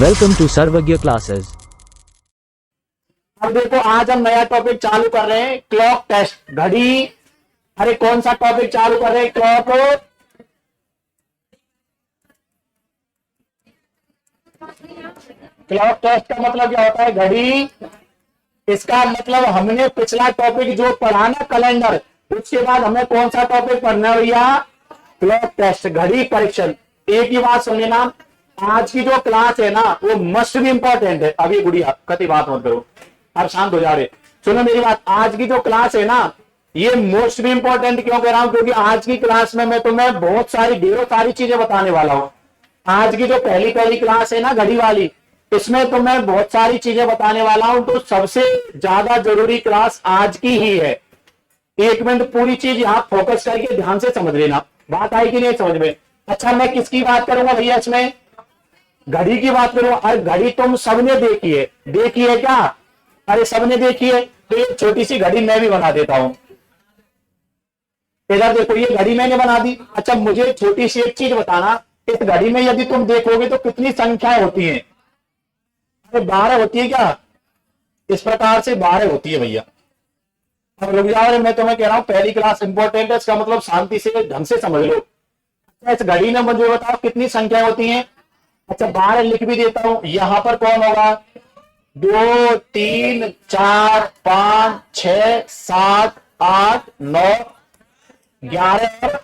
Welcome to Sarvagya classes. अब देखो आज हम नया टॉपिक चालू कर रहे हैं, क्लॉक टेस्ट, घड़ी। अरे कौन सा टॉपिक चालू कर रहे हैं? क्लॉक टेस्ट का मतलब क्या होता है? घड़ी। इसका मतलब हमने पिछला टॉपिक जो पढ़ा ना कैलेंडर, उसके बाद हमें कौन सा टॉपिक पढ़ना है भैया? क्लॉक टेस्ट, घड़ी परीक्षण। एक ही बात सुन लेना, आज की जो क्लास है ना वो मस्ट भी इंपॉर्टेंट है। अभी गुड़िया कति बात मत करो, आप शांत हो जा रहे। सुनो मेरी बात, आज की जो क्लास है ना ये मोस्ट भी इंपॉर्टेंट क्यों कह रहा हूं? क्योंकि आज की क्लास में मैं तुम्हें बहुत सारी ढेरों सारी चीजें बताने वाला हूं। आज की जो पहली क्लास है ना घड़ी वाली, इसमें तो मैं बहुत सारी चीजें बताने वाला हूं। तो सबसे ज्यादा जरूरी क्लास आज की ही है। एक मिनट पूरी चीज यहां फोकस करके ध्यान से समझ लेना, बात आई कि नहीं समझ में? अच्छा, मैं किसकी बात करूंगा भैया? इसमें घड़ी की बात करूंगा। अरे घड़ी तुम सबने देखी है, देखी है क्या? अरे सबने देखी है, तो एक छोटी सी घड़ी मैं भी बना देता हूं। इधर देखो, ये घड़ी मैंने बना दी। अच्छा, मुझे छोटी सी एक चीज बताना, इस घड़ी में यदि तुम देखोगे तो कितनी संख्याएं होती हैं? अरे 12 होती है क्या? इस प्रकार से 12 होती है भैया। अब रुक जाओ, मैं तुम्हें कह रहा हूं पहली क्लास इंपॉर्टेंट है, इसका मतलब शांति से ढंग से समझ लो। अच्छा, इस घड़ी में मुझे बताओ कितनी संख्या होती है? अच्छा 12 लिख भी देता हूं। यहां पर कौन होगा? 2 3 4 5 6 7 8 9 11 और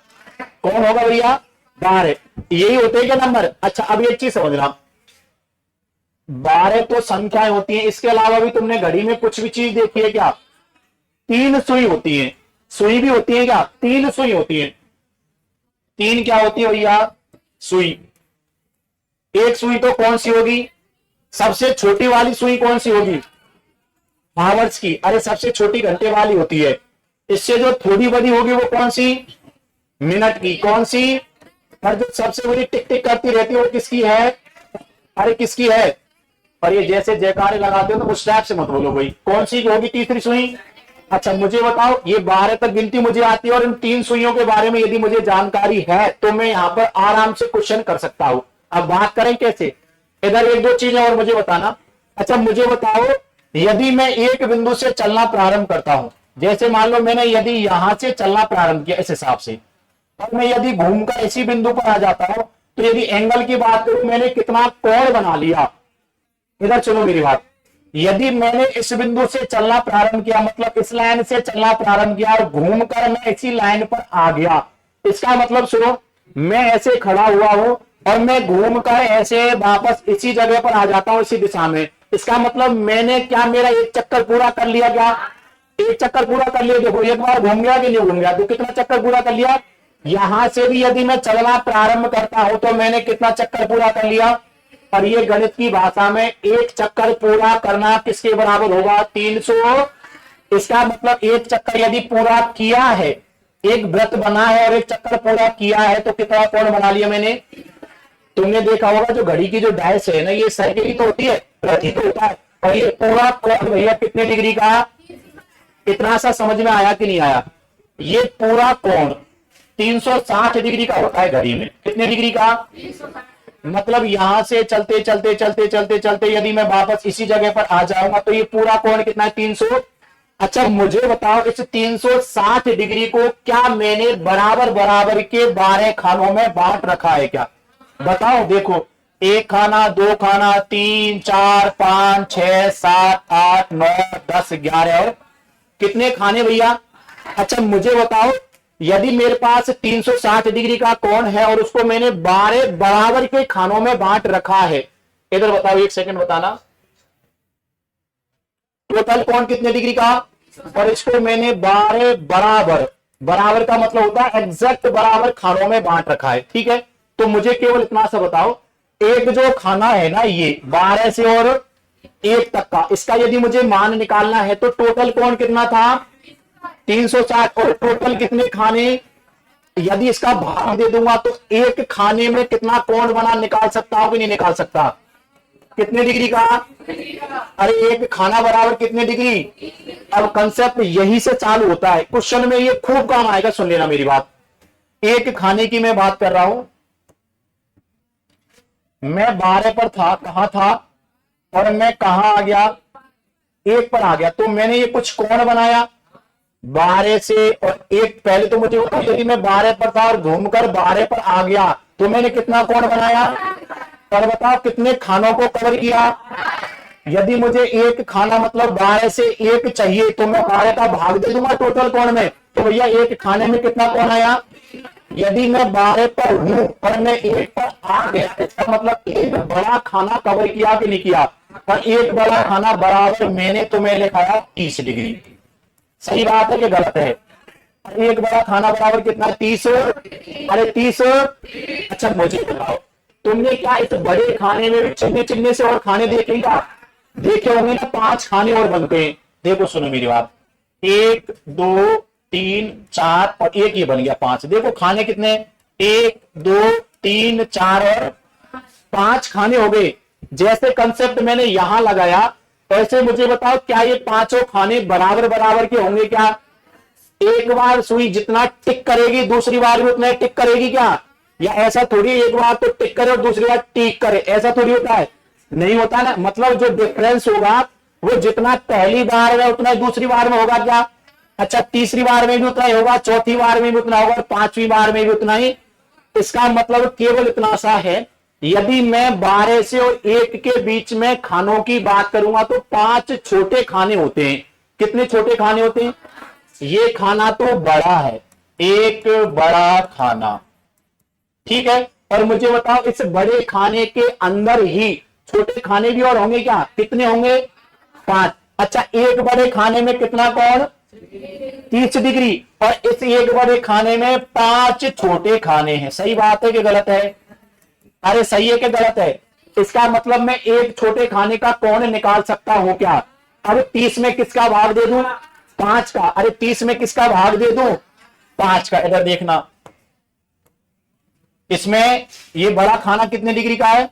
कौन होगा भैया? 12। यही होते हैं क्या नंबर? अच्छा, अब एक चीज समझना, 12 तो संख्याएं होती हैं, इसके अलावा भी तुमने घड़ी में कुछ भी चीज देखी है क्या? 3 सुई होती है। सुई भी होती है क्या? 3 सुई होती है। 3 क्या होती है भैया? सुई। एक सुई तो कौन सी होगी? सबसे छोटी वाली सुई कौन सी होगी? हावर्स की। अरे सबसे छोटी घंटे वाली होती है। इससे जो थोड़ी बड़ी होगी वो कौन सी? मिनट की। कौन सी? और जो सबसे बड़ी टिक टिक करती रहती है वो किसकी है? अरे किसकी है? और ये जैसे जयकारे लगाते हो तो उस टाइप से मत बोलो भाई। कौन सी होगी तीसरी सुई? अच्छा मुझे बताओ, ये 12 तक गिनती मुझे आती है और इन 3 सुइयों के बारे में यदि मुझे जानकारी है तो मैं यहां पर आराम से क्वेश्चन कर सकता हूं। अब बात करें कैसे? इधर एक दो चीजें और मुझे बताना। अच्छा मुझे बताओ, यदि मैं एक बिंदु से चलना प्रारंभ करता हूं, जैसे मान लो मैंने यदि यहां से चलना प्रारंभ किया इस हिसाब से, और मैं यदि घूमकर इसी बिंदु पर आ जाता हूं, तो यदि एंगल की बात करूं, मैंने कितना कोण बना लिया। इधर सुनो मेरी बात, यदि मैंने इस बिंदु से चलना प्रारंभ किया, मतलब इस लाइन से चलना प्रारंभ किया और घूमकर मैं इसी लाइन पर आ गया, इसका मतलब सुनो, मैं ऐसे खड़ा हुआ हूं और मैं घूमकर ऐसे वापस इसी जगह पर आ जाता हूं, इसी दिशा में। इसका मतलब मैंने क्या मेरा एक चक्कर पूरा कर लिया? क्या एक चक्कर पूरा कर लिया? देखो एक बार घूम गया कि नहीं घूम गया? तो कितना चक्कर पूरा कर लिया? यहां से भी यदि मैं चलना प्रारंभ करता हूं तो मैंने कितना चक्कर पूरा कर लिया? और ये गणित की भाषा में एक चक्कर पूरा करना किसके बराबर होगा? 300। इसका मतलब एक चक्कर यदि पूरा किया है, एक वृत्त बना है और एक चक्कर पूरा किया है, तो कितना कोण बना लिया मैंने? तुमने देखा होगा जो घड़ी की जो डायस है ना, ये सर्किल ही तो होती है, प्रति तो होता है। और ये पूरा कोण भैया कितने डिग्री का? इतना सा समझ में आया कि नहीं आया? ये पूरा कोण 360 डिग्री का होता है घड़ी में। कितने डिग्री का? मतलब यहां से चलते चलते चलते चलते चलते यदि मैं वापस इसी जगह पर आ जाऊंगा तो ये पूरा कोण कितना है? 300। अच्छा मुझे बताओ, इस 360 डिग्री को क्या मैंने बराबर बराबर के 12 खानों में बांट रखा है क्या? बताओ। देखो, 1 खाना, 2 खाना, 3 4 5 6 7 8 9 10 11 और कितने खाने भैया? अच्छा मुझे बताओ, यदि मेरे पास 360 डिग्री का कोण है और उसको मैंने 12 बराबर के खानों में बांट रखा है, इधर बताओ, एक सेकंड बताना, टोटल कोण कितने डिग्री का? और इसको मैंने 12 बराबर, बराबर का मतलब होता है एग्जैक्ट बराबर खानों में बांट रखा है। ठीक है, तो मुझे केवल इतना सा बताओ, एक जो खाना है ना ये 12 से और 1 तक का, इसका यदि मुझे मान निकालना है तो टोटल कोण कितना था? 360। और टोटल कितने खाने? यदि इसका भाग दे दूंगा तो एक खाने में कितना कोण बना निकाल सकता हूं कि नहीं निकाल सकता? कितने डिग्री का? अरे एक खाना बराबर कितने डिग्री? अब कंसेप्ट यही से चालू होता है, क्वेश्चन में ये खूब काम आएगा, सुन लेना मेरी बात। एक खाने की मैं बात कर रहा हूं, मैं 12 पर था, कहां था, और मैं कहां आ गया, 1 पर आ गया। तो मैंने ये कुछ कोण बनाया 12 से और 1। पहले तो मुझे बताओ, यदि मैं 12 पर था और घूमकर 12 पर आ गया तो मैंने कितना कोण बनाया, और बताओ कितने खानों को कवर किया। यदि मुझे एक खाना मतलब 12 से 1 चाहिए तो मैं 12 का भाग दे दूंगा टोटल कोण में, तो भैया एक खाने में कितना कोण आया। यदि मैं 12 पर हूं और मैं 1 पर आ गया, इसका मतलब एक बड़ा खाना कवर किया कि नहीं किया, और एक बड़ा खाना बराबर मैंने तुम्हें लिखाया 30 डिग्री। सही बात है कि गलत है। एक बड़ा खाना बराबर कितना, 30। अरे 30। अच्छा मुझे बताओ, तुमने क्या इस बड़े खाने में चिन्ने चिन्ने से और खाने देखे क्या, देखे होंगे ना, 5 खाने और बनते हैं। देखो सुनो मेरी बात, 1 2 3 4 और 1 ये बन गया 5। देखो खाने कितने, 1 2 3 4 और 5 खाने हो गए। जैसे कंसेप्ट मैंने यहां लगाया, ऐसे मुझे बताओ क्या ये पांचों खाने बराबर बराबर के होंगे क्या। एक बार सुई जितना टिक करेगी दूसरी बार भी उतना टिक करेगी क्या, या ऐसा थोड़ी एक बार तो टिक करे और दूसरी बार टिक करे, ऐसा थोड़ी होता है, नहीं होता ना। मतलब जो डिफरेंस होगा वो जितना पहली बार में उतना दूसरी बार में होगा क्या। अच्छा तीसरी बार में भी उतना ही होगा, चौथी बार में भी उतना होगा, और 5वीं बार में भी उतना ही। इसका मतलब केवल इतना सा है, यदि मैं 12 से और 1 के बीच में खानों की बात करूंगा तो 5 छोटे खाने होते हैं। कितने छोटे खाने होते हैं, ये खाना तो बड़ा है, एक बड़ा खाना, ठीक है। और मुझे बताओ इस बड़े खाने के अंदर ही छोटे खाने भी और होंगे क्या, कितने होंगे, 5। अच्छा एक बड़े खाने में कितना कोण, 30 डिग्री, और इस एक बड़े खाने में 5 छोटे खाने हैं। सही बात है कि गलत है, अरे सही है कि गलत है। इसका मतलब मैं एक छोटे खाने का कोण निकाल सकता हूं क्या। अरे 30 में किसका भाग दे दूं, 5 का। अरे 30 में किसका भाग दे दूं, 5 का। इधर देखना, इसमें ये बड़ा खाना कितने डिग्री का है,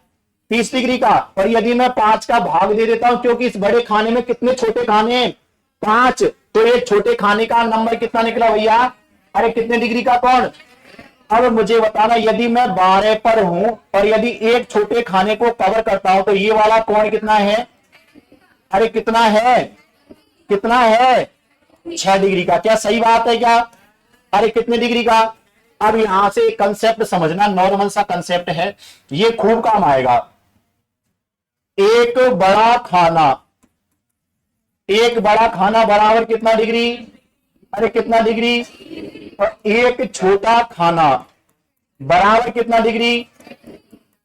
30 डिग्री का, और यदि मैं 5 का भाग दे देता हूं, क्योंकि इस बड़े खाने में कितने छोटे खाने हैं, 5, तो ये छोटे खाने का नंबर कितना निकला भैया, अरे कितने डिग्री का कोण। अब मुझे बताना, यदि मैं 12 पर हूं और यदि एक छोटे खाने को कवर करता हूं तो ये वाला कोण कितना है, अरे कितना है, कितना है, 6 डिग्री का। क्या सही बात है क्या, अरे कितने डिग्री का। अब यहां से कंसेप्ट समझना, नॉर्मल सा कंसेप्ट है, ये खूब काम आएगा। एक बड़ा खाना, एक बड़ा खाना बराबर कितना डिग्री, अरे कितना डिग्री, और एक छोटा खाना बराबर कितना डिग्री।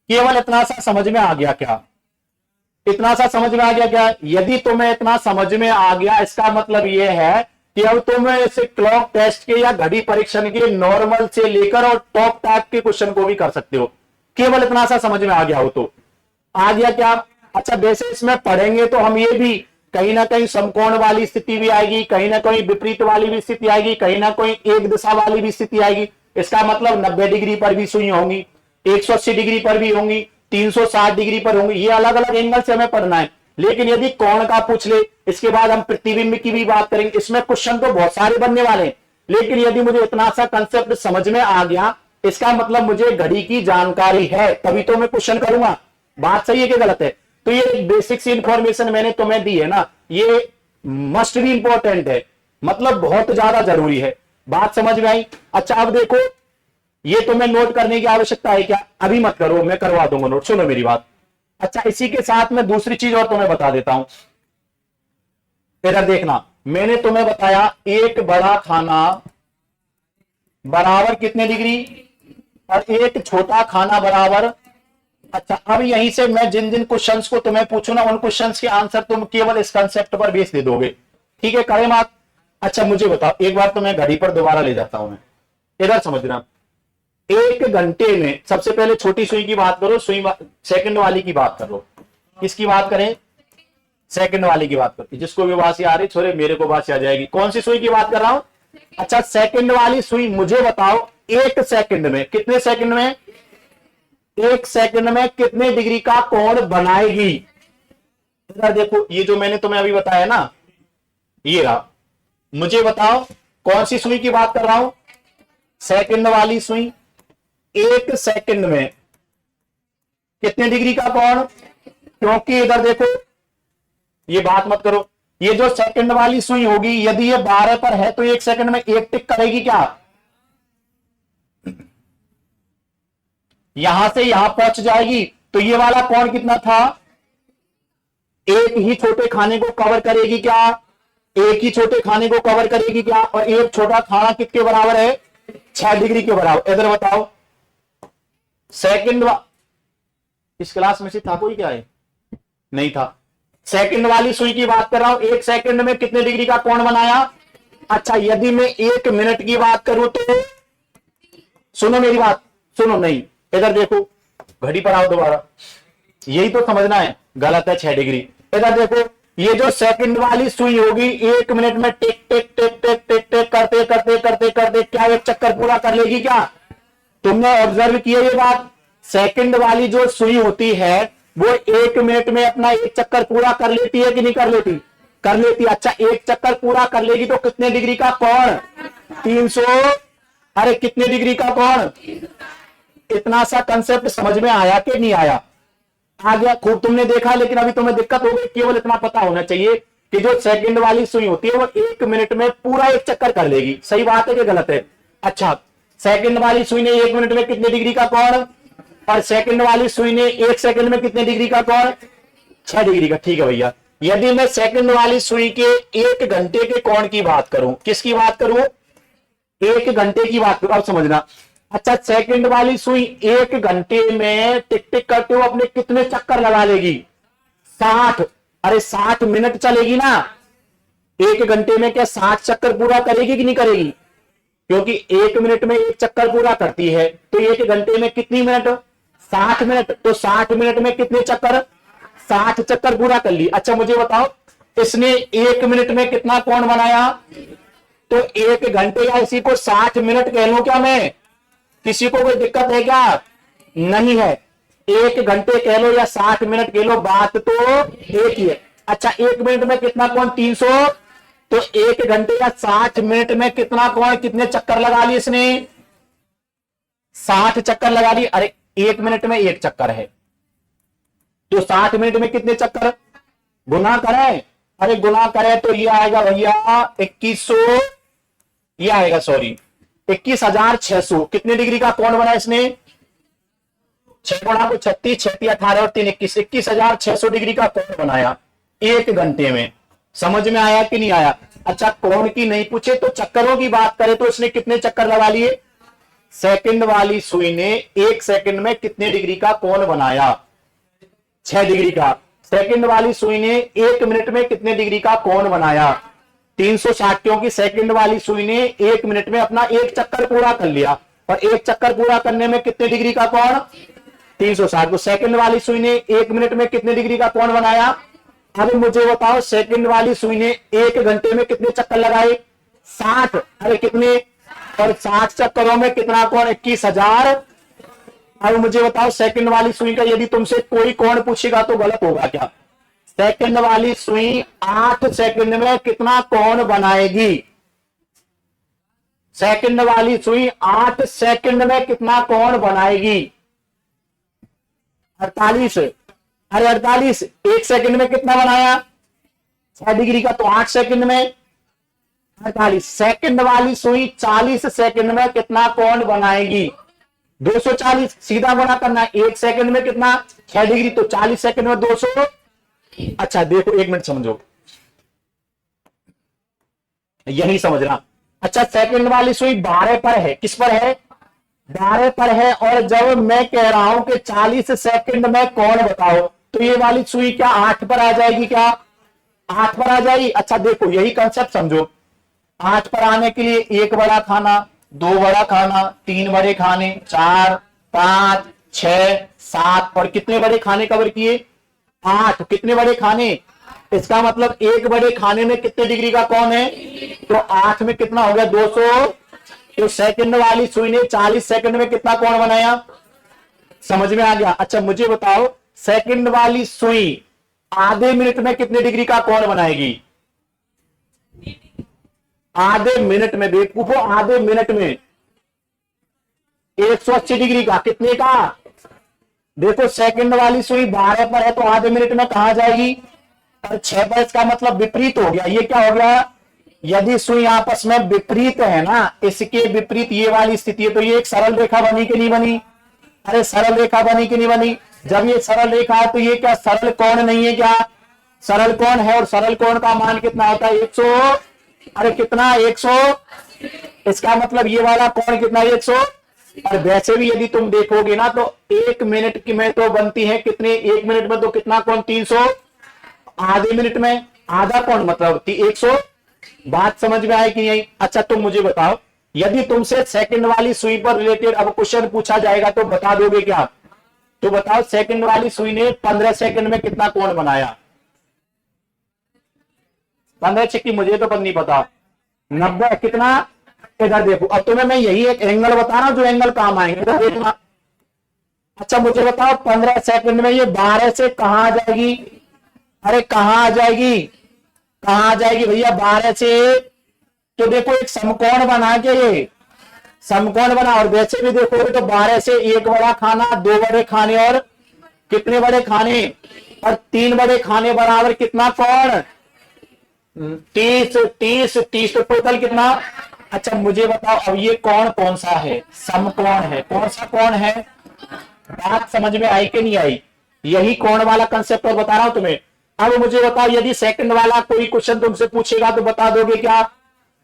केवल इतना सा समझ में आ गया क्या, इतना सा समझ में आ गया क्या। यदि तुम्हें इतना समझ में आ गया, इसका मतलब यह है कि अब तुम इसे क्लॉक टेस्ट के या घड़ी परीक्षण के नॉर्मल से लेकर और टॉप टाइप के क्वेश्चन को भी कर सकते हो। केवल इतना सा समझ में आ गया हो तो आ गया क्या। अच्छा वैसे इसमें पढ़ेंगे तो हम ये भी कहीं ना कहीं समकोण वाली स्थिति भी आएगी, कहीं ना कहीं विपरीत वाली भी स्थिति आएगी, कहीं ना कहीं एक दिशा वाली भी स्थिति आएगी। इसका मतलब 90 डिग्री पर भी सुई होंगी, 180 डिग्री पर भी होंगी, 360 डिग्री पर होंगी। ये अलग अलग एंगल से हमें पढ़ना है। लेकिन यदि कोण का पूछ ले, इसके बाद हम प्रतिबिंब की भी बात करेंगे। इसमें क्वेश्चन तो बहुत सारे बनने वाले हैं, लेकिन यदि मुझे इतना सा कंसेप्ट समझ में आ गया, इसका मतलब मुझे घड़ी की जानकारी है, तभी तो मैं क्वेश्चन करूंगा। बात सही है कि गलत है। तो ये बेसिक सी इंफॉर्मेशन मैंने तुम्हें दी है ना, ये मस्ट भी इंपॉर्टेंट है, मतलब बहुत ज्यादा जरूरी है। बात समझ में आई। अच्छा अब देखो, ये तुम्हें नोट करने की आवश्यकता है क्या, अभी मत करो, मैं करवा दूंगा नोट, सुनो मेरी बात। अच्छा इसी के साथ में दूसरी चीज और तुम्हें बता देता हूं। इधर देखना, मैंने तुम्हें बताया एक बड़ा खाना बराबर कितने डिग्री और एक छोटा खाना बराबर। अच्छा अब यहीं से मैं जिन जिन क्वेश्चंस को तुम्हें पूछू ना, उन क्वेश्चंस के आंसर तुम केवल इस कंसेप्ट पर बेस दे दोगे, ठीक है, करे मात। अच्छा मुझे बताओ, एक बार तो मैं घड़ी पर दोबारा ले जाता हूं मैं, इधर समझना। 1 घंटे में, सबसे पहले छोटी सुई की बात करो, सुई सेकंड वाली की बात करो। किसकी बात करें, सेकंड वाली की बात करो। जिसको भी बासी आ रही छोरे, मेरे को बासी आ जाएगी। कौन सी सुई की बात कर रहा हूं, अच्छा सेकंड वाली सुई। मुझे बताओ 1 सेकंड में, कितने सेकंड में, 1 सेकंड में कितने डिग्री का कोण बनाएगी। इधर देखो, ये जो मैंने तुम्हें अभी बताया ना, ये रहा। मुझे बताओ कौन सी सुई की बात कर रहा हूं, सेकंड वाली सुई। 1 सेकंड में कितने डिग्री का कोण? क्योंकि इधर देखो, ये बात मत करो, ये जो सेकंड वाली सुई होगी यदि ये 12 पर है तो 1 सेकंड में 1 टिक करेगी क्या? यहां से यहां पहुंच जाएगी। तो ये वाला कोण कितना था? एक ही छोटे खाने को कवर करेगी क्या? एक ही छोटे खाने को कवर करेगी क्या? और एक छोटा खाना किसके बराबर है? 6 डिग्री के बराबर। इधर बताओ, इस क्लास में से था कोई क्या है? नहीं था। सेकंड वाली सुई की बात कर रहा हूं, 1 सेकंड में कितने डिग्री का कोण बनाया? अच्छा, यदि मैं 1 मिनट की बात करूं तो, सुनो मेरी बात, सुनो, नहीं, इधर देखो, घड़ी पर आओ दोबारा, यही तो समझना है, गलत है 6 डिग्री। इधर देखो, ये जो सेकंड वाली सुई होगी 1 मिनट में टिक टिक टिक टिक टिक टिक करते करते करते करते क्या 1 चक्कर पूरा कर लेगी क्या? तुमने ऑब्जर्व किया ये बात? सेकंड वाली जो सुई होती है वो 1 मिनट में अपना 1 चक्कर पूरा कर लेती है कि नहीं कर लेती? कर लेती। अच्छा, 1 चक्कर पूरा कर लेगी तो कितने डिग्री का कोण? 300। अरे कितने डिग्री का कोण? इतना सा कंसेप्ट समझ में आया कि नहीं आया? आ गया, खूब तुमने देखा, लेकिन अभी तुम्हें दिक्कत हो गई। केवल इतना पता होना चाहिए कि जो सेकंड वाली सुई होती है वो 1 मिनट में पूरा 1 चक्कर कर लेगी। सही बात है कि गलत है? अच्छा, सेकंड वाली सुई ने 1 मिनट में कितने डिग्री का कोण, और सेकंड वाली सुई ने 1 सेकंड में कितने डिग्री का कोण? 6 डिग्री का। ठीक है भैया, यदि मैं सेकंड वाली सुई के 1 घंटे के कोण की बात करूं, किसकी बात करूं? 1 घंटे की बात करूं, अब समझना। अच्छा, सेकंड वाली सुई 1 घंटे में टिक टिक करते हुए अपने कितने चक्कर लगा लेगी? 60। अरे 60 मिनट चलेगी ना, 1 घंटे में क्या 60 चक्कर पूरा करेगी कि नहीं करेगी? क्योंकि 1 मिनट में 1 चक्कर पूरा करती है, तो 1 घंटे में कितनी मिनट? 60 मिनट। तो 60 मिनट में कितने चक्कर? 60 चक्कर पूरा कर ली। अच्छा मुझे बताओ, इसने 1 मिनट में कितना कोण बनाया? तो 1 घंटे या इसी को 60 मिनट कह लूं क्या मैं? किसी को कोई दिक्कत है क्या? नहीं है। 1 घंटे कह लो या 60 मिनट कह लो, बात तो एक ही है। अच्छा, 1 मिनट में कितना कोण? 300। तो 1 घंटे या 60 मिनट में कितना कोण, कितने चक्कर लगा लिए इसने? 60 चक्कर लगा लिए। अरे 1 मिनट में 1 चक्कर है तो 60 मिनट में कितने चक्कर? गुना करें, अरे गुना करें तो ये आएगा भैया 2100, ये आएगा सॉरी 21,600। कितने डिग्री का कोण बना इसने? 6 गुणा को 36, 36 18 और 3 21, 21,600 डिग्री का कोण बनाया 1 घंटे में। समझ में आया कि नहीं आया? अच्छा, कोण की नहीं पूछे तो चक्करों की बात करें तो इसने कितने चक्कर लगा लिए? सेकंड वाली सुई ने 1 सेकंड में कितने डिग्री का कोण बनाया? 6 डिग्री का। सेकंड वाली सुई ने 1 मिनट में कितने डिग्री का कोण बनाया? 360। क्योंकि सेकंड वाली सुई ने 1 मिनट में अपना 1 चक्कर पूरा कर लिया, और 1 चक्कर पूरा करने में कितने डिग्री का कोण? 360। तो सेकंड वाली सुई ने 1 मिनट में कितने डिग्री का कोण बनाया? अब मुझे बताओ, सेकंड वाली सुई ने 1 घंटे में कितने चक्कर लगाए? 60। अरे कितने? और 60 चक्करों में कितना कोण? 21,000। अब मुझे बताओ, सेकंड वाली सुई का यदि तुमसे कोई कोण पूछेगा तो गलत होगा क्या? सेकंड वाली सुई 8 सेकंड में कितना कोण बनाएगी? सेकंड वाली सुई 8 सेकंड में कितना कोण बनाएगी? 48। अरे 48, 1 सेकंड में कितना बनाया? 6 डिग्री का। तो 8 सेकंड में 48। सेकंड वाली सुई 40 सेकंड में कितना कोण बनाएगी? 240। सीधा गुणा करना है, 1 सेकंड में कितना? 6 डिग्री, तो 40 सेकंड में 200। अच्छा देखो, 1 मिनट समझो, यही समझना। अच्छा, सेकंड वाली सुई 12 पर है। किस पर है? 12 पर है। और जब मैं कह रहा हूं कि 40 सेकंड में कोण बताओ, तो ये वाली सुई क्या 8 पर आ जाएगी क्या? 8 पर आ जाएगी। अच्छा देखो, यही कंसेप्ट समझो। 8 पर आने के लिए 1 बड़ा खाना, 2 बड़ा खाना, 3 बड़े खाने, 4 5 6 7, और कितने बड़े खाने कवर किए? 8। कितने बड़े खाने? इसका मतलब 1 बड़े खाने में कितने डिग्री का कोण है? तो 8 में कितना हो गया? 200। तो सेकंड वाली सुई ने 40 सेकंड में कितना कोण बनाया? समझ में आ गया? अच्छा मुझे बताओ, सेकंड वाली सुई आधे मिनट में कितने डिग्री का कोण बनाएगी? आधे मिनट में, बेवकूफो, आधे मिनट में 180 डिग्री का। कितने का? देखो सेकंड वाली सुई 12 पर है तो आधे मिनट में कहां जाएगी, और 6 पर, इसका मतलब विपरीत हो गया। ये क्या हो गया, यदि सुई आपस में विपरीत है ना, इसके विपरीत ये वाली स्थिति है, तो ये एक सरल रेखा बनी कि नहीं बनी, अरे सरल रेखा बनी कि नहीं बनी। जब ये सरल रेखा है तो ये क्या सरल कोण नहीं है क्या, सरल कोण है, और सरल कोण का मान कितना होता है 100, अरे कितना 100, इसका मतलब ये वाला कोण कितना 100। और वैसे भी यदि तुम देखोगे ना तो 1 मिनट की में तो बनती है कितने, 1 मिनट में तो कितना कोण 300, आधे मिनट में आधा कोण मतलब 100। बात समझ में आई कि नहीं। अच्छा तुम मुझे बताओ, यदि तुमसे सेकंड वाली सुई पर रिलेटेड अब क्वेश्चन पूछा जाएगा तो बता दोगे क्या, तो बताओ सेकंड वाली सुई ने 15 सेकंड में कितना कोण बनाया, 15 छक्की मुझे तो नहीं पता, 90 कितना, इधर देखो। अब तुम्हें मैं यही एक एंगल बता रहा हूं जो एंगल काम आएंगे, इधर देखना। अच्छा मुझे बताओ 15 सेकंड में ये 12 से कहां आ जाएगी, अरे कहां आ जाएगी, कहां आ जाएगी भैया 12 से, तो देखो एक समकोण बना के, ये समकोण बना, और वैसे भी देखोगे तो 12 से एक बड़ा खाना, 2 बड़े खाने और कितने बड़े खाने, और 3 बड़े खाने बराबर कितना कोण 30, 30, 30 तो टोटल कितना। अच्छा मुझे बताओ अब ये कोण कौन सा है, समकोण है, कौन सा कोण है, बात समझ में आई कि नहीं आई, यही कोण वाला कंसेप्ट और बता रहा हूं तुम्हें। अब मुझे बताओ यदि सेकंड वाला कोई क्वेश्चन तुमसे पूछेगा तो बता दोगे क्या,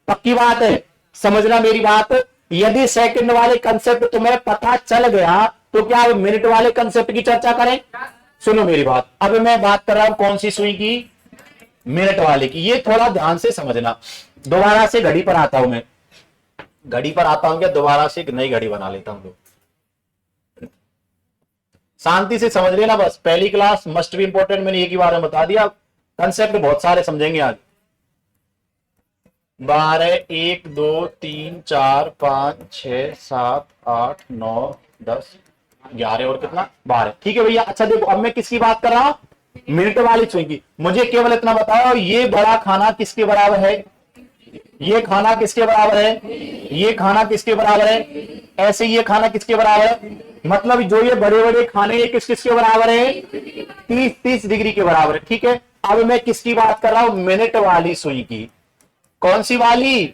पक्की बात है, समझना मेरी बात। यदि सेकंड वाले कंसेप्ट तुम्हें पता चल गया तो क्या अब मिनट वाले कंसेप्ट की चर्चा करें। सुनो मेरी बात, अब मैं बात कर रहा हूं कौन सी सुई की, मिनट वाले की, ये थोड़ा ध्यान से समझना। दोबारा से घड़ी पर आता हूं मैं, घड़ी पर आता हूं क्या, दोबारा से एक नई घड़ी बना लेता हूं, शांति से समझ लेना बस, पहली क्लास मस्ट बी इंपॉर्टेंट, मैंने एक ही बार में बता दिया, कंसेप्ट बहुत सारे समझेंगे आज। 12, 1, 2, 3, 4, 5, 6, 7, 8, 9, 10, 11 और कितना 12, ठीक है भैया। अच्छा देखो अब मैं किसकी बात कर रहा हूं, मिनट वाली सुई की। मुझे केवल इतना बताओ ये बड़ा खाना किसके बराबर है, ये खाना किसके बराबर है, ये खाना किसके बराबर है, ऐसे ये खाना किसके बराबर है, मतलब जो ये बड़े बड़े खाने ये किस किसके बराबर है, 30 डिग्री के बराबर है, ठीक है। अब मैं किसकी बात कर रहा हूं, मिनट वाली सुई की, कौन सी वाली,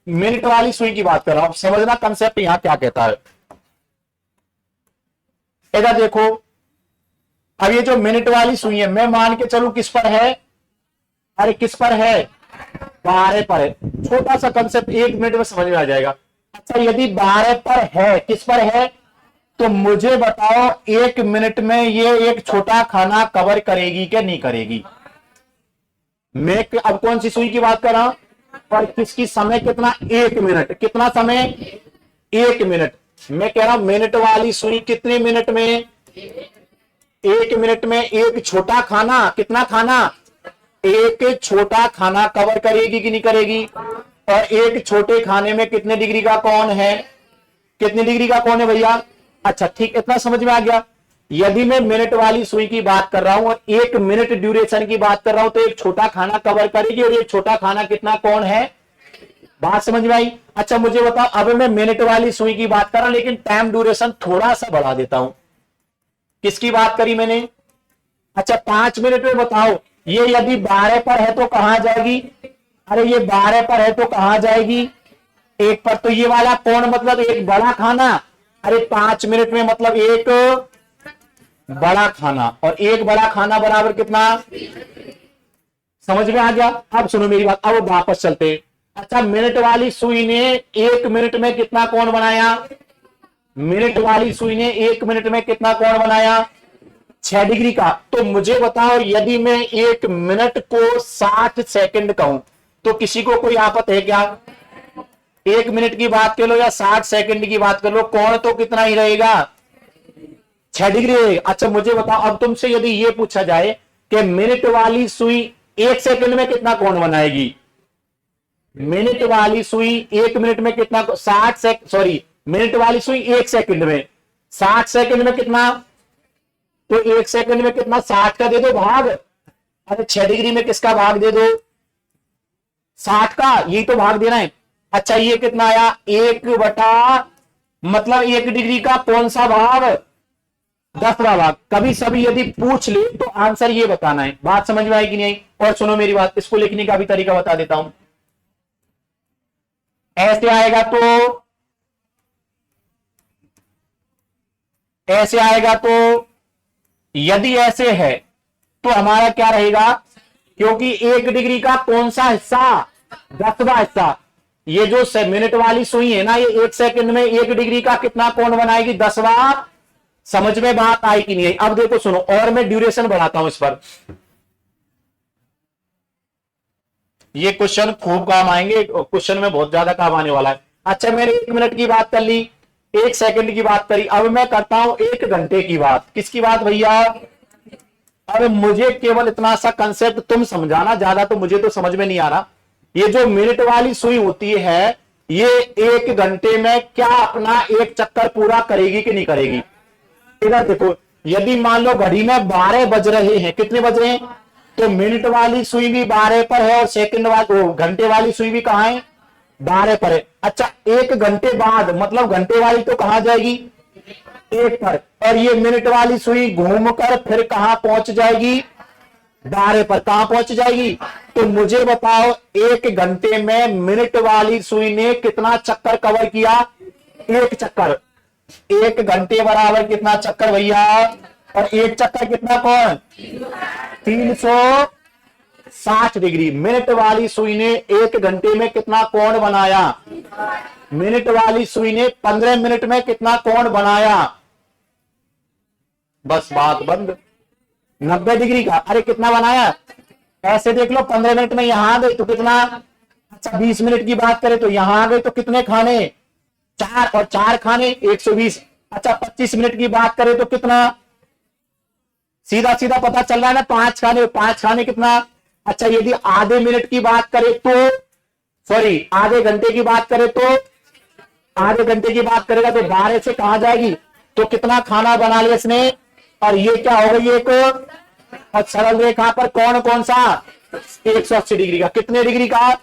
मिनट वाली सुई की बात कर रहा हूं। समझना कंसेप्ट यहां क्या कहता है, इधर देखो। अब ये जो मिनट वाली सुई है मैं मान के चलूं किस पर है, अरे किस पर है, 12 पर है, छोटा सा कंसेप्ट 1 मिनट में समझ में आ जाएगा। अच्छा यदि 12 पर है, किस पर है, तो मुझे बताओ 1 मिनट में ये एक छोटा खाना कवर करेगी क्या नहीं करेगी। मैं अब कौन सी सुई की बात कर रहा हूं, और किसकी समय कितना 1 मिनट, कितना समय 1 मिनट। मैं कह रहा हूं मिनट वाली सुई कितने मिनट में, 1 मिनट में एक छोटा खाना, कितना खाना, एक छोटा खाना कवर करेगी कि नहीं करेगी, और एक छोटे खाने में कितने डिग्री का कोण है, कितने डिग्री का कोण है भैया। अच्छा ठीक, इतना समझ में आ गया। यदि मैं मिनट वाली सुई की बात कर रहा हूं और 1 मिनट ड्यूरेशन की बात कर रहा हूं तो एक छोटा खाना कवर करेगी, और ये छोटा खाना कितना कोण है, बात समझ में आई। अच्छा मुझे बताओ अब मैं मिनट वाली सुई की बात कर रहा हूं लेकिन टाइम ड्यूरेशन थोड़ा सा बढ़ा देता हूं, किसकी बात करी मैंने, अच्छा 5 मिनट में बताओ ये यदि 12 पर है तो कहां जाएगी, अरे ये 12 पर है तो कहां जाएगी, 1 पर, तो ये वाला कोण मतलब एक बड़ा खाना, अरे 5 मिनट में मतलब एक बड़ा खाना, और एक बड़ा खाना बराबर कितना, समझ में आ गया। अब सुनो मेरी बात, अब वापस चलते। अच्छा मिनट वाली सुई ने 1 मिनट में कितना कोण बनाया, मिनट वाली सुई ने 1 मिनट में कितना कोण बनाया, 6 डिग्री का। तो मुझे बताओ यदि मैं 1 मिनट को 60 सेकंड कहूं तो किसी को कोई आपत्ति है क्या, 1 मिनट की बात कर लो या 60 सेकंड की बात कर लो, कोण तो कितना ही रहेगा, 6 डिग्री रहेगा। अच्छा मुझे बताओ अब तुमसे यदि ये पूछा जाए कि मिनट वाली सुई 1 सेकंड में कितना कोण बनाएगी, मिनट वाली सुई 1 मिनट में कितना, 60 सेकंड, सॉरी मिनट वाली सुई 1 सेकंड में, 60 सेकंड में कितना, तो 1 सेकंड में कितना, 60 का दे दो भाग, अरे 6 डिग्री में किसका भाग दे दो, 60 का, यही तो भाग देना है। अच्छा ये कितना आया, 1 बटा मतलब 1 डिग्री का कौन सा भाग, 10वां भाग। कभी सभी यदि पूछ ले तो आंसर ये बताना है। बात समझ में आएगी नहीं? और सुनो मेरी बात, इसको लिखने का भी तरीका बता देता हूं। ऐसे आएगा तो यदि ऐसे है तो हमारा क्या रहेगा, क्योंकि 1 डिग्री का कौन सा हिस्सा, 10वां हिस्सा। ये जो मिनट वाली सुई है ना, ये 1 सेकंड में 1 डिग्री का कितना कोण बनाएगी, 10वां। समझ में बात आई कि नहीं? अब देखो सुनो, और मैं ड्यूरेशन बढ़ाता हूं इस पर। ये क्वेश्चन खूब काम आएंगे, क्वेश्चन में बहुत ज्यादा काम आने वाला है। अच्छा, मैंने 1 मिनट की बात कर ली, 1 सेकंड की बात करी, अब मैं करता हूं 1 घंटे की बात। किसकी बात भैया? अब मुझे केवल इतना सा कंसेप्ट तुम समझाना, ज्यादा तो मुझे तो समझ में नहीं आ रहा। ये जो मिनट वाली सुई होती है, ये 1 घंटे में क्या अपना 1 चक्कर पूरा करेगी कि नहीं करेगी? इधर देखो, यदि मान लो घड़ी में 12 बज रहे हैं, कितने बज रहे हैं, तो मिनट वाली सुई भी 12 पर है और सेकंड वाली, घंटे वाली सुई भी कहां है, 12 पर है। अच्छा, 1 घंटे बाद, मतलब घंटे वाली तो कहां जाएगी, 1 पर, और ये मिनट वाली सुई घूमकर फिर कहां पहुंच जाएगी, 12 पर। कहां पहुंच जाएगी? तो मुझे बताओ, 1 घंटे में मिनट वाली सुई ने कितना चक्कर कवर किया, 1 चक्कर। 1 घंटे बराबर कितना चक्कर भैया, और 1 चक्कर कितना कोण, 360 डिग्री। मिनट वाली सुई ने 1 घंटे में कितना कोण बनाया, मिनट वाली सुई ने 15 मिनट में कितना कोण बनाया, बस बात बंद। 90 डिग्री का। अरे कितना बनाया, ऐसे देख लो, 15 मिनट में यहां आ गए तो कितना। अच्छा, 20 मिनट की बात करें तो यहां आ गए तो कितने खाने, 4, और 4 खाने 120। अच्छा, 25 मिनट की बात करें तो कितना, सीधा सीधा पता चल रहा है ना, 5 खाने, 5 खाने कितना। अच्छा, यदि आधे मिनट की बात करें तो, सॉरी, आधे घंटे की बात करें तो, आधे घंटे की बात करेगा तो 12 से कहां जाएगी, तो कितना खाना बना लिया इसने। और ये क्या हो गई, एक और सरल रेखा पर कौन कौन सा, 180 डिग्री का। कितने डिग्री का,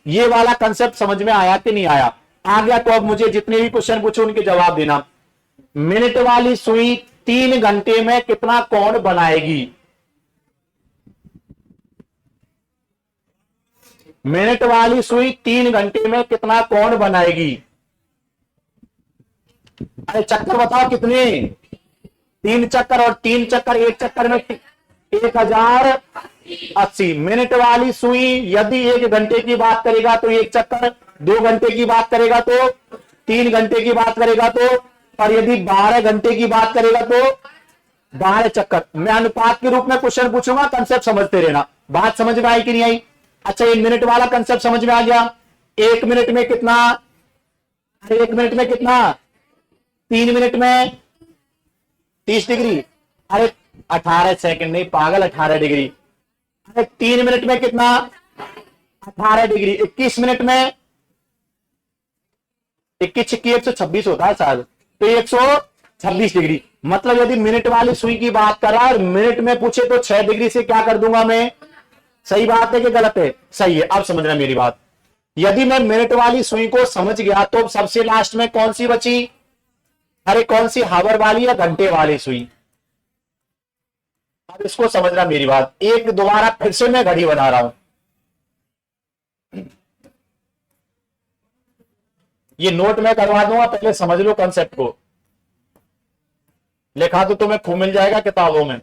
ये वाला कंसेप्ट समझ में आया कि नहीं आया? आ गया। तो अब मुझे जितने भी क्वेश्चन पूछे उनके जवाब देना। मिनट वाली सुई 3 घंटे में कितना कोण बनाएगी, मिनट वाली सुई 3 घंटे में कितना कोण बनाएगी? अरे चक्कर बताओ कितने, 3 चक्कर, और 3 चक्कर 1 चक्कर में 1080। मिनट वाली सुई यदि 1 घंटे की बात करेगा तो 1 चक्कर, 2 घंटे की बात करेगा तो, 3 घंटे की बात करेगा तो, और यदि 12 घंटे की बात करेगा तो 12 चक्कर। मैं अनुपात के रूप में क्वेश्चन पूछूंगा, कंसेप्ट समझते रहना। बात समझ में आई कि नहीं आई? अच्छा, ये मिनट वाला कंसेप्ट समझ में आ गया। 1 मिनट में कितना, अरे 1 मिनट में कितना, 3 मिनट में 30 डिग्री। अरे 18 सेकंड नहीं पागल, 18 डिग्री। अरे 3 मिनट में कितना, 18 डिग्री। 21 मिनट में, 21 छिक्की 126 होता है शायद, तो 126 डिग्री। मतलब यदि मिनट वाली सुई की बात कर रहा है और मिनट में पूछे तो 6 डिग्री से क्या कर दूंगा मैं। सही बात है कि गलत है? सही है। अब समझना मेरी बात, यदि मैं मिनट वाली सुई को समझ गया तो सबसे लास्ट में कौन सी बची, अरे कौन सी, हावर वाली या घंटे वाली सुई। अब इसको समझना मेरी बात, एक दोबारा फिर से मैं घड़ी बना रहा हूं। ये नोट में करवा दूंगा, पहले समझ लो कंसेप्ट को। लिखा तो तुम्हें खूब मिल जाएगा किताबों में,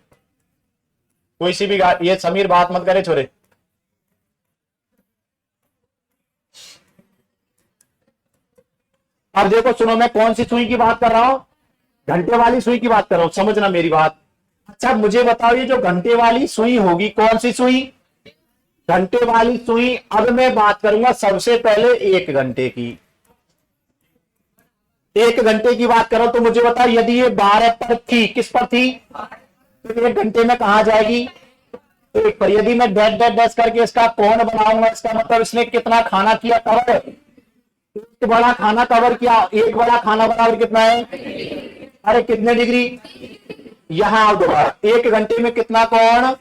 कोई सी भी ये समीर बात मत करे छोरे। अब देखो सुनो, मैं कौन सी सुई की बात कर रहा हूं, घंटे वाली सुई की बात कर रहा हूं, समझना मेरी बात। अच्छा मुझे बताओ, ये जो घंटे वाली सुई होगी, कौन सी सुई, घंटे वाली सुई। अब मैं बात करूंगा सबसे पहले 1 घंटे की। 1 घंटे की बात करो तो मुझे बताओ, यदि ये 12 पर थी, किस पर थी, तो 1 घंटे में कहां जाएगी, 1 पर। यदि मैं डैश डैश डैश करके इसका कोण बनाऊंगा, इसका मतलब इसने कितना खाना किया कवर, 1 बड़ा खाना कवर किया। 1 बड़ा खाना बराबर कितना है, अरे कितने डिग्री, यहां आओ दोबारा। 1 घंटे में कितना कोण,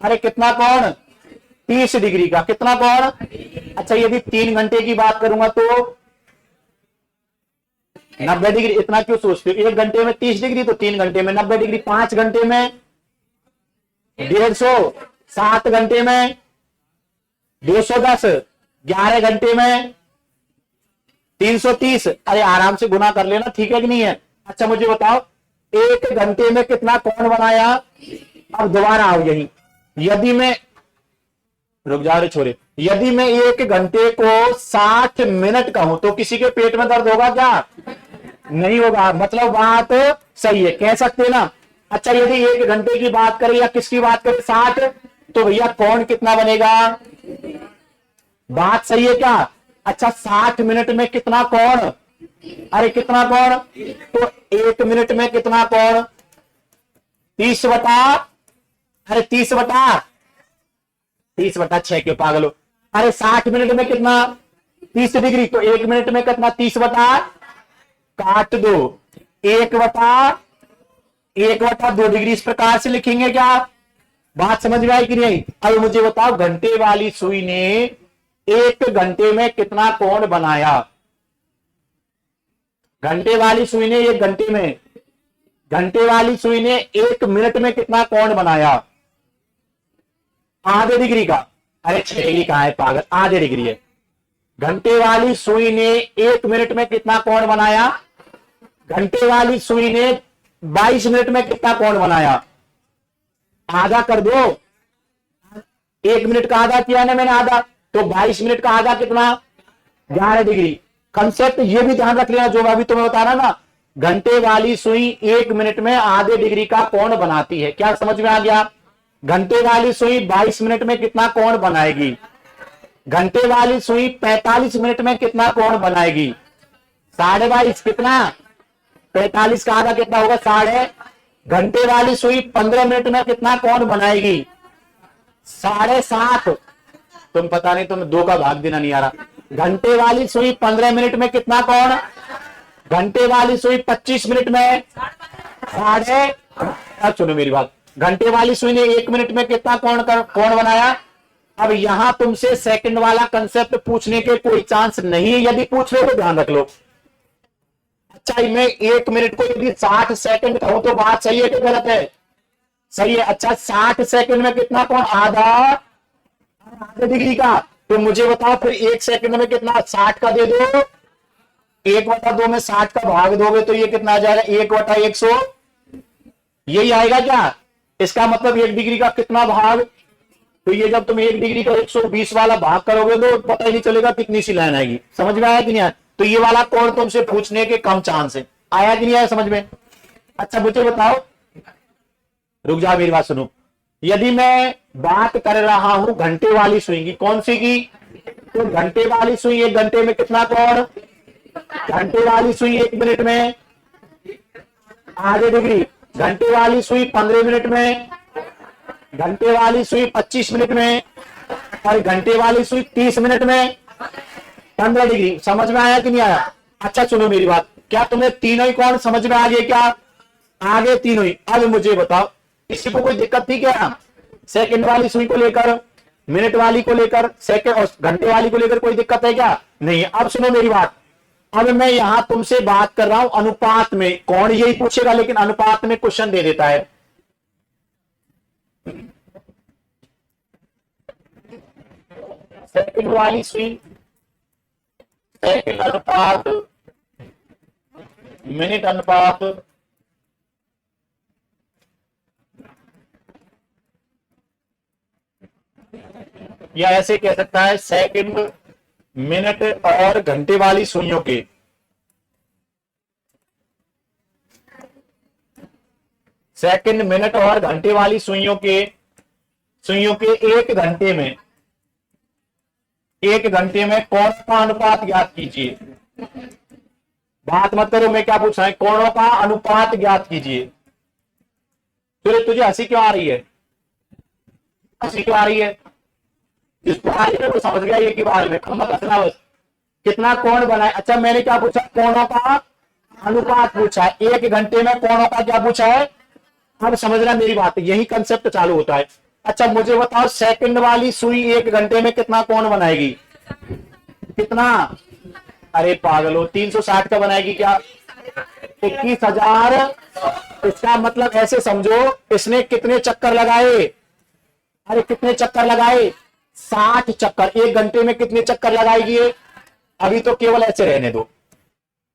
अरे कितना कोण, 30 डिग्री का। कितना कोण। अच्छा यदि 3 घंटे की बात करूंगा तो 90 डिग्री, इतना क्यों सोचते हो? 1 घंटे में 30 डिग्री तो 3 घंटे में 90 डिग्री, 5 घंटे में 150, 7 घंटे में 210, 11 घंटे में 330। अरे आराम से गुना कर लेना, ठीक है कि नहीं है? अच्छा मुझे बताओ 1 घंटे में कितना कोण बनाया? अब दोबारा आओ यही, यदि मैं, रुक जा रे छोरे, यदि मैं 1 घंटे को 60 मिनट कहूं तो किसी के पेट में दर्द होगा क्या? नहीं होगा, मतलब बात सही है, कह सकते ना। अच्छा यदि 1 घंटे की बात करें या किसकी बात करें 60, तो भैया कोण कितना बनेगा? बात सही है क्या? अच्छा 60 मिनट में कितना कोण? अरे कितना कोण? तो 1 मिनट में कितना कोण? 30 बटा, अरे 30/6 क्यों पागल हो? अरे 60 मिनट में कितना? 30 डिग्री, तो 1 मिनट में कितना? 30 काट दो, 1/2 डिग्री, इस प्रकार से लिखेंगे क्या? बात समझ में आई कि नहीं? अब मुझे बताओ घंटे वाली सुई ने 1 घंटे में कितना कोण बनाया? घंटे वाली सुई ने 1 घंटे में, घंटे वाली सुई ने 1 मिनट में कितना कोण बनाया? आधे डिग्री का। अरे 6 डिग्री कहां है पागल, आधे डिग्री है। घंटे वाली सुई ने 1 मिनट में कितना कोण बनाया? घंटे वाली सुई ने 22 मिनट में कितना कोण बनाया? आधा कर दो, 1 मिनट का आधा किया ना मैंने, आधा, तो 22 मिनट का आधा कितना? 11 डिग्री। कंसेप्ट ये भी ध्यान रख लेना जो मैं अभी तुम्हें बता रहा ना, घंटे वाली सुई 1 मिनट में आधे डिग्री का कोण बनाती है। क्या समझ में आ गया? घंटे वाली सुई 22 मिनट में कितना कोण बनाएगी? घंटे वाली सुई 45 मिनट में कितना कोण बनाएगी? 22.5 कितना? 45 का आधा कितना होगा? 6.5। घंटे वाली सुई 15 मिनट में कितना कोण बनाएगी? 7.5। तुम पता नहीं, तुम 2 का भाग देना नहीं आ रहा। घंटे वाली सुई 15 मिनट में कितना कोण? घंटे वाली सुई 25 मिनट में 6.5। अब सुनो मेरी बात, घंटे वाली सुई ने 1 मिनट में कितना कोण बनाया? अब यहां तुमसे सेकंड वाला कंसेप्ट पूछने के कोई चांस नहीं है, यदि पूछ लो तो ध्यान रख लो। अच्छा मैं 1 मिनट को यदि 60 सेकंड कहूं तो बात सही है कि गलत है? सही है। अच्छा 60 सेकंड में कितना कोण? आधे डिग्री का। तो मुझे बताओ फिर 1 सेकंड में कितना? 60 का दे दो, 1/2 में 60 का भाग दोगे तो ये कितना आ जाएगा? 1/100, यही आएगा क्या? इसका मतलब 1 डिग्री का कितना भाग? तो ये जब तुम 1 डिग्री का 120 वाला भाग करोगे तो पता ही नहीं चलेगा कितनी सी लाइन आएगी। समझ में आया कि नहीं आया? तो ये वाला कोण तुमसे पूछने के कम चांस है। आया कि नहीं आया समझ में? अच्छा मुझे बताओ, रुक जाओ मेरी बात सुनो, यदि मैं बात कर रहा हूं घंटे वाली सुई की, कौन सी की? तो घंटे वाली सुई 1 घंटे में कितना कोण? घंटे वाली सुई 1 मिनट में आधे डिग्री। घंटे वाली सुई 15 मिनट में, घंटे वाली सुई 25 मिनट में, और घंटे वाली सुई 30 मिनट में 15 डिग्री। समझ में आया कि नहीं आया? अच्छा सुनो मेरी बात, क्या तुम्हें तीनों ही कोण समझ में आ गए क्या? आगे तीनों ही। अब मुझे बताओ किसी को कोई दिक्कत थी क्या? सेकंड वाली सुई को लेकर, मिनट वाली को लेकर, सेकंड और घंटे वाली को लेकर कोई दिक्कत है क्या? नहीं। अब सुनो मेरी बात, अब मैं यहां तुमसे बात कर रहा हूं अनुपात में। कौन यही पूछेगा, लेकिन अनुपात में क्वेश्चन दे देता है। सेकंड वाली सुई, सेकंड अनुपात, मिनट अनुपात, या ऐसे कह सकता है सेकंड, मिनट और घंटे वाली सुइयों के सेकंड, मिनट और घंटे वाली सुइयों के 1 घंटे में कोण का अनुपात ज्ञात कीजिए। बात मत करो, मैं क्या पूछ रहा हूं, कोणों का अनुपात ज्ञात कीजिए। फिर तुझे हंसी क्यों आ रही है? हंसी क्यों आ रही है? इस बारे में तो समझ गया ये कि बारे में मत हंसना बस। कितना कोण बनाए? अच्छा मैंने क्या पूछा? कोणों का अनुपात पूछा है। 1 घंटे में कोणों का क्या पूछा है? अब समझना मेरी बात, यही कंसेप्ट चालू होता है। अच्छा मुझे बताओ सेकंड वाली सुई 1 घंटे में कितना कोण बनाएगी? कितना? अरे पागलो 360 का बनाएगी क्या? 21,000। इसका मतलब ऐसे समझो, इसने कितने चक्कर लगाए? अरे कितने चक्कर लगाए? 60 चक्कर। 1 घंटे में कितने चक्कर लगाएगी ये? अभी तो केवल ऐसे रहने दो।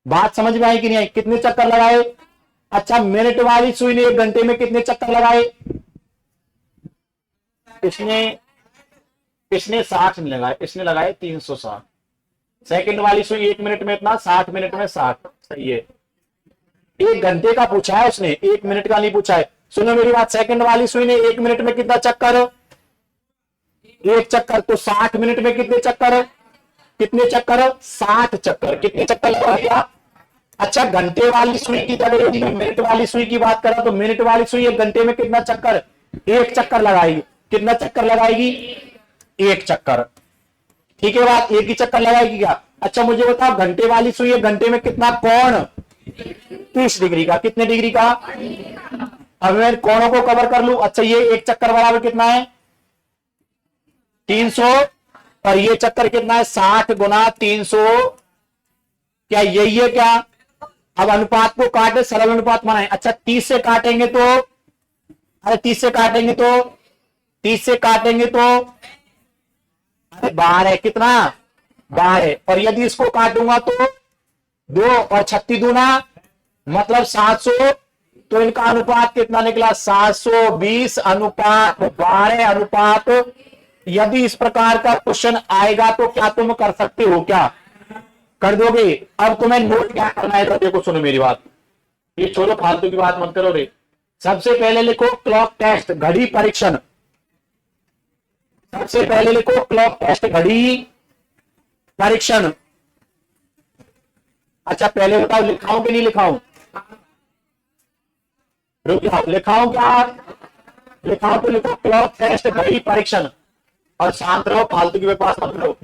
बात समझ में आई कि नहीं आई? कितने चक्कर लगाए? अच्छा, मिनट वाली सुई ने 1 घंटे में कितने चक्कर लगाए? इसने 60 नहीं लगाए, इसने लगाए 360। सेकंड वाली सुई 1 मिनट में इतना, 60 मिनट में 60। सही है। 1 घंटे का पूछा है उसने, 1 मिनट का नहीं पूछा है। सुनो मेरी बात, सेकंड वाली सुई ने 1 मिनट में कितना चक्कर? 1 चक्कर। तो 60 मिनट में कितने चक्कर? कितने चक्कर? 60 चक्कर। कितने चक्कर लगाया? अच्छा, घंटे वाली सुई की जगह यदि मैं मिनट वाली सुई की बात करा तो मिनट वाली सुई 1 घंटे में कितना चक्कर? 1 चक्कर लगाएगी। कितना चक्कर लगाएगी? 1 चक्कर। ठीक है बात, 1 ही चक्कर लगाएगी क्या? अच्छा मुझे बताओ, घंटे वाली सुई 1 घंटे में कितना कोण? 30 डिग्री का। कितने डिग्री का? अब मैं कोणों को कवर कर लूं। अच्छा, ये 1 चक्कर बराबर कितना है? 300। और ये चक्कर कितना है? 60 गुना 300। क्या यही है क्या? अब अनुपात को काटे, सरल अनुपात बनाए। अच्छा, 30 से काटेंगे तो, अरे 30 से काटेंगे तो, 30 से काटेंगे तो, अरे 12। कितना? 12। और यदि इसको काटूंगा तो 2 और 36 दूना मतलब 700। तो इनका अनुपात कितना निकला? 720 अनुपात 12 अनुपात। यदि इस प्रकार का क्वेश्चन आएगा तो क्या तुम कर सकते हो? क्या कर दोगे? अब तुम्हें नोट क्या करना है तो देखो, सुनो मेरी बात, ये छोड़ो, फालतू की बात मत करो रे। सबसे पहले लिखो क्लॉक टेस्ट, घड़ी परीक्षण। सबसे पहले लिखो क्लॉक टेस्ट, घड़ी परीक्षण। अच्छा पहले बताओ, लिखाऊं कि नहीं लिखाऊं? रुक जाओ, लिखाऊं क्या? लिखाओ तो लिखो क्लॉक टेस्ट, घड़ी परीक्षण। और शांत रहो, फालतू की बकवास मत करो।